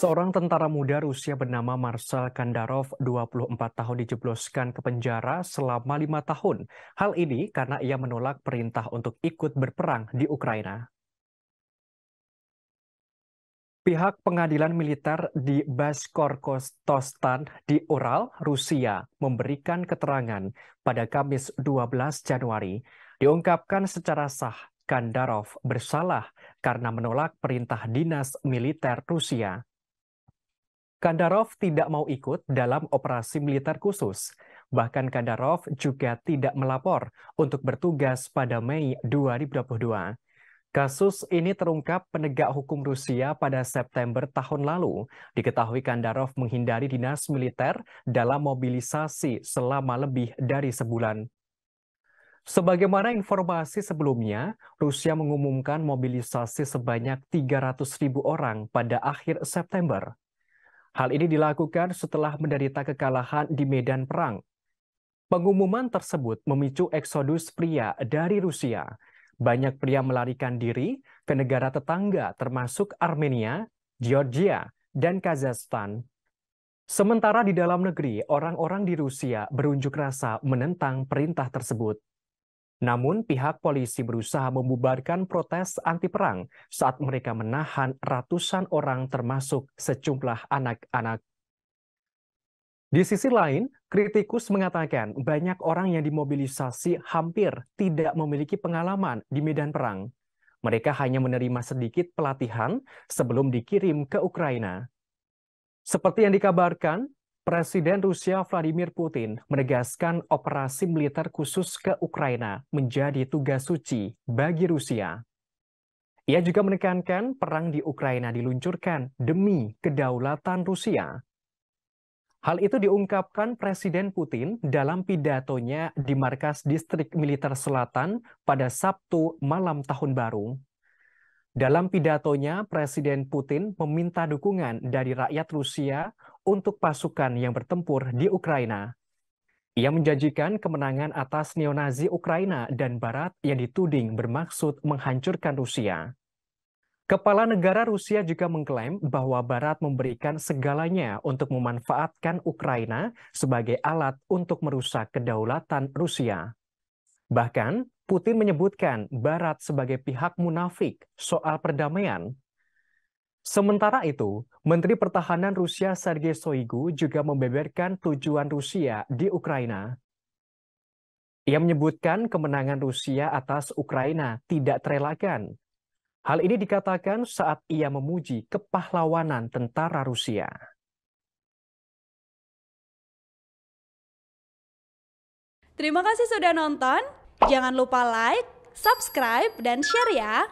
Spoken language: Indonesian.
Seorang tentara muda Rusia bernama Marshal Kandarov, 24 tahun dijebloskan ke penjara selama 5 tahun. Hal ini karena ia menolak perintah untuk ikut berperang di Ukraina. Pihak pengadilan militer di Bashkortostan di Ural, Rusia, memberikan keterangan pada Kamis 12 Januari. Diungkapkan secara sah, Kandarov bersalah karena menolak perintah dinas militer Rusia. Kandarov tidak mau ikut dalam operasi militer khusus. Bahkan Kandarov juga tidak melapor untuk bertugas pada Mei 2022. Kasus ini terungkap penegak hukum Rusia pada September tahun lalu. Diketahui Kandarov menghindari dinas militer dalam mobilisasi selama lebih dari sebulan. Sebagaimana informasi sebelumnya, Rusia mengumumkan mobilisasi sebanyak 300.000 orang pada akhir September. Hal ini dilakukan setelah menderita kekalahan di medan perang. Pengumuman tersebut memicu eksodus pria dari Rusia. Banyak pria melarikan diri ke negara tetangga termasuk Armenia, Georgia, dan Kazakhstan. Sementara di dalam negeri, orang-orang di Rusia berunjuk rasa menentang perintah tersebut. Namun pihak polisi berusaha membubarkan protes anti-perang saat mereka menahan ratusan orang termasuk sejumlah anak-anak. Di sisi lain, kritikus mengatakan banyak orang yang dimobilisasi hampir tidak memiliki pengalaman di medan perang. Mereka hanya menerima sedikit pelatihan sebelum dikirim ke Ukraina. Seperti yang dikabarkan, Presiden Rusia Vladimir Putin menegaskan operasi militer khusus ke Ukraina menjadi tugas suci bagi Rusia. Ia juga menekankan perang di Ukraina diluncurkan demi kedaulatan Rusia. Hal itu diungkapkan Presiden Putin dalam pidatonya di Markas Distrik Militer Selatan pada Sabtu malam Tahun Baru. Dalam pidatonya, Presiden Putin meminta dukungan dari rakyat Rusia untuk pasukan yang bertempur di Ukraina. Ia menjanjikan kemenangan atas neonazi Ukraina dan Barat yang dituding bermaksud menghancurkan Rusia. Kepala negara Rusia juga mengklaim bahwa Barat memberikan segalanya untuk memanfaatkan Ukraina sebagai alat untuk merusak kedaulatan Rusia. Bahkan, Putin menyebutkan Barat sebagai pihak munafik soal perdamaian. Sementara itu, Menteri Pertahanan Rusia Sergei Shoigu juga membeberkan tujuan Rusia di Ukraina. Ia menyebutkan kemenangan Rusia atas Ukraina tidak terelakkan. Hal ini dikatakan saat ia memuji kepahlawanan tentara Rusia. Terima kasih sudah nonton. Jangan lupa like, subscribe, dan share ya.